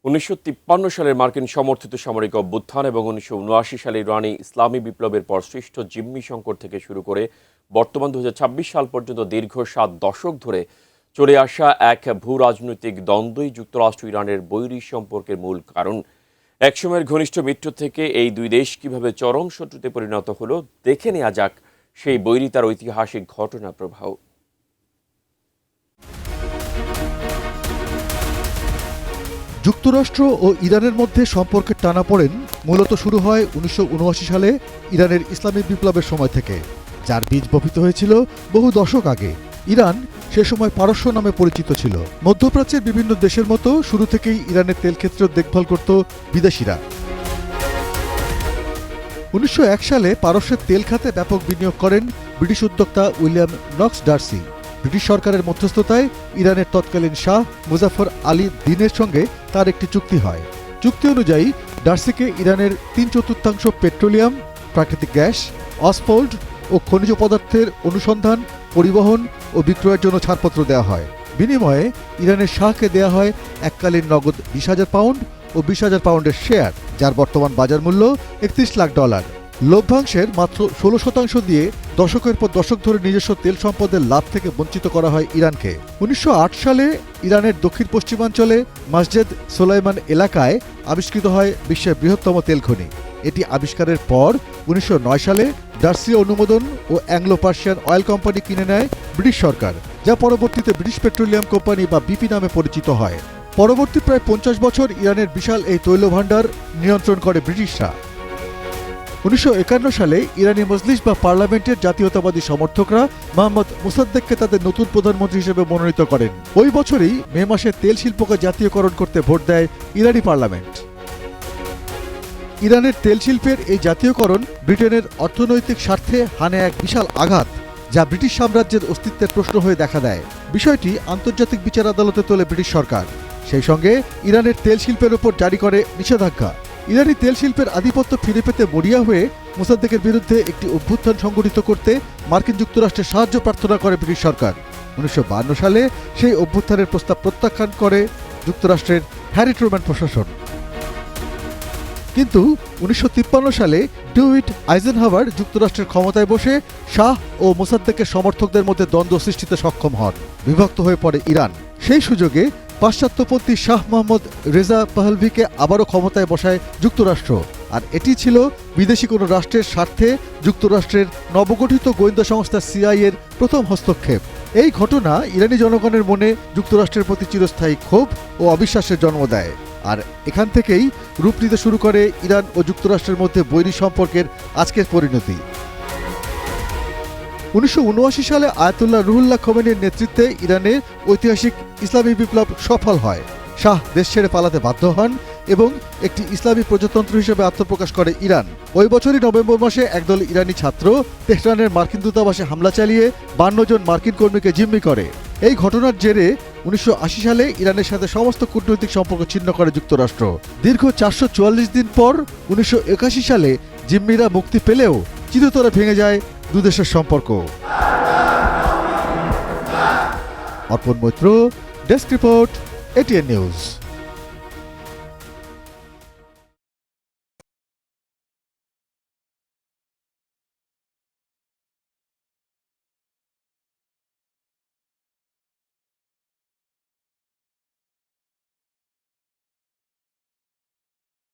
1953 সালের মার্কিন সমর্থিত সামরিক অভ্যুত্থান এবং 1979 সালে ইরানি ইসলামী বিপ্লবের পর সৃষ্ট জিম্মি সংকট থেকে শুরু করে বর্তমান 2026 সাল পর্যন্ত দীর্ঘ 7 দশক ধরে চলে আসা এক ভূ রাজনৈতিক দ্বন্দ্বই যুক্তরাষ্ট্র ইরানের বৈরী সম্পর্কের মূল কারণ। একসময়ের ঘনিষ্ঠ মিত্র থেকে এই দুই দেশ কিভাবে চরম শত্রুতে পরিণত হলো দেখে নেওয়া যাক সেই বৈরিতার ঐতিহাসিক ঘটনা প্রবাহ। যুক্তরাষ্ট্র ও ইরানের মধ্যে সম্পর্কের টানাপোড়েন মূলত শুরু হয় 1979 সালে ইরানের ইসলামিক বিপ্লবের সময় থেকে, যার বীজ বপিত হয়েছিল বহু দশক আগে। ইরান সে সময় পারস্য নামে পরিচিত ছিল। মধ্যপ্রাচ্যের বিভিন্ন দেশের মতো শুরু থেকেই ইরানের তেলক্ষেত্র দেখভাল করত বিদেশিরা। 1901 সালে পারস্যের তেল খাতে ব্যাপক বিনিয়োগ করেন ব্রিটিশ উদ্যোক্তা উইলিয়াম নক্স ডার্সি। ব্রিটিশ সরকারের মধ্যস্থতায় ইরানের তৎকালীন শাহ মুজাফর আলী দ্বীনের সঙ্গে তার একটি চুক্তি হয়। চুক্তি অনুযায়ী ডার্সিকে ইরানের 3/4 পেট্রোলিয়াম, প্রাকৃতিক গ্যাস, অসফোল্ড ও খনিজ পদার্থের অনুসন্ধান, পরিবহন ও বিক্রয়ের জন্য ছাড়পত্র দেওয়া হয়। বিনিময়ে ইরানের শাহকে দেওয়া হয় এককালীন নগদ 20,000 পাউন্ড ও 20,000 পাউন্ডের শেয়ার, যার বর্তমান বাজার মূল্য $31 লাখ। লভ্যাংশের মাত্র 16% দিয়ে দশকের পর দশক ধরে নিজস্ব তেল সম্পদের লাভ থেকে বঞ্চিত করা হয় ইরানকে। 1908 সালে ইরানের দক্ষিণ পশ্চিমাঞ্চলে মসজিদ সোলাইমান এলাকায় আবিষ্কৃত হয় বিশ্বের বৃহত্তম তেল খনি। এটি আবিষ্কারের পর 1909 সালে ডার্সি অনুমোদন ও অ্যাংলো পার্সিয়ান অয়েল কোম্পানি কিনে নেয় ব্রিটিশ সরকার, যা পরবর্তীতে ব্রিটিশ পেট্রোলিয়াম কোম্পানি বা বিপি নামে পরিচিত হয়। পরবর্তী প্রায় 50 বছর ইরানের বিশাল এই তৈল ভাণ্ডার নিয়ন্ত্রণ করে ব্রিটিশরা। 1951 সালে ইরানি মজলিস বা পার্লামেন্টের জাতীয়তাবাদী সমর্থকরা মোহাম্মদ মোসাদ্দেককে তাদের নতুন প্রধানমন্ত্রী হিসেবে মনোনীত করেন। ওই বছরই মে মাসে তেল শিল্পকে জাতীয়করণ করতে ভোট দেয় ইরানি পার্লামেন্ট। ইরানের তেল শিল্পের এই জাতীয়করণ ব্রিটেনের অর্থনৈতিক স্বার্থে হানে এক বিশাল আঘাত, যা ব্রিটিশ সাম্রাজ্যের অস্তিত্বের প্রশ্ন হয়ে দেখা দেয়। বিষয়টি আন্তর্জাতিক বিচার আদালতে তোলে ব্রিটিশ সরকার। সেই সঙ্গে ইরানের তেল শিল্পের ওপর জারি করে নিষেধাজ্ঞা। ইরানি তেল শিল্পের আধিপত্য ফিরে পেতে মরিয়া হয়ে মোসাদ্দেকের বিরুদ্ধে একটি অভ্যুত্থান সংগঠিত করতে মার্কিন যুক্তরাষ্ট্রের সাহায্য প্রার্থনা করে ব্রিটিশ সরকার। 1952 সালে সেই অভ্যুত্থানের প্রস্তাব প্রত্যাখ্যান করে যুক্তরাষ্ট্রের হ্যারি ট্রুম্যান প্রশাসন। কিন্তু 1953 সালে ডুইট আইজেনহাওয়ার যুক্তরাষ্ট্রের ক্ষমতায় বসে শাহ ও মোসাদ্দেকের সমর্থকদের মধ্যে দ্বন্দ্ব সৃষ্টিতে সক্ষম হন। বিভক্ত হয়ে পড়ে ইরান। সেই সুযোগে পাশ্চাত্যপন্থী শাহ মোহাম্মদ রেজা পাহলভিকে আবারও ক্ষমতায় বসায় যুক্তরাষ্ট্র, আর এটি ছিল বিদেশি কোনো রাষ্ট্রের স্বার্থে যুক্তরাষ্ট্রের নবগঠিত গোয়েন্দা সংস্থা সিআইএর প্রথম হস্তক্ষেপ। এই ঘটনা ইরানি জনগণের মনে যুক্তরাষ্ট্রের প্রতি চিরস্থায়ী ক্ষোভ ও অবিশ্বাসের জন্ম দেয়, আর এখান থেকেই রূপ নিতে শুরু করে ইরান ও যুক্তরাষ্ট্রের মধ্যে বৈরী সম্পর্কের আজকের পরিণতি। 1979 সালে আয়াতুল্লাহ রুহুল্লাহ খোমেনির নেতৃত্বে ইরানের ঐতিহাসিক ইসলামী বিপ্লব সফল হয়। শাহ দেশ ছেড়ে পালাতে বাধ্য হন এবং একটি ইসলামী প্রজাতন্ত্র হিসেবে আত্মপ্রকাশ করে ইরান। ওই বছরই নভেম্বর মাসে একদল ইরানি ছাত্র তেহরানের মার্কিন দূতাবাসে হামলা চালিয়ে 52 জন মার্কিন কর্মীকে জিম্মি করে। এই ঘটনার জেরে 1980 সালে ইরানের সাথে সমস্ত কূটনৈতিক সম্পর্ক ছিন্ন করে যুক্তরাষ্ট্র। দীর্ঘ 444 দিন পর 1981 সালে জিম্মিরা মুক্তি পেলেও চিরতরে ভেঙে যায় দুদেশের সম্পর্ক। Arpan Maitra, desk report, ATN news.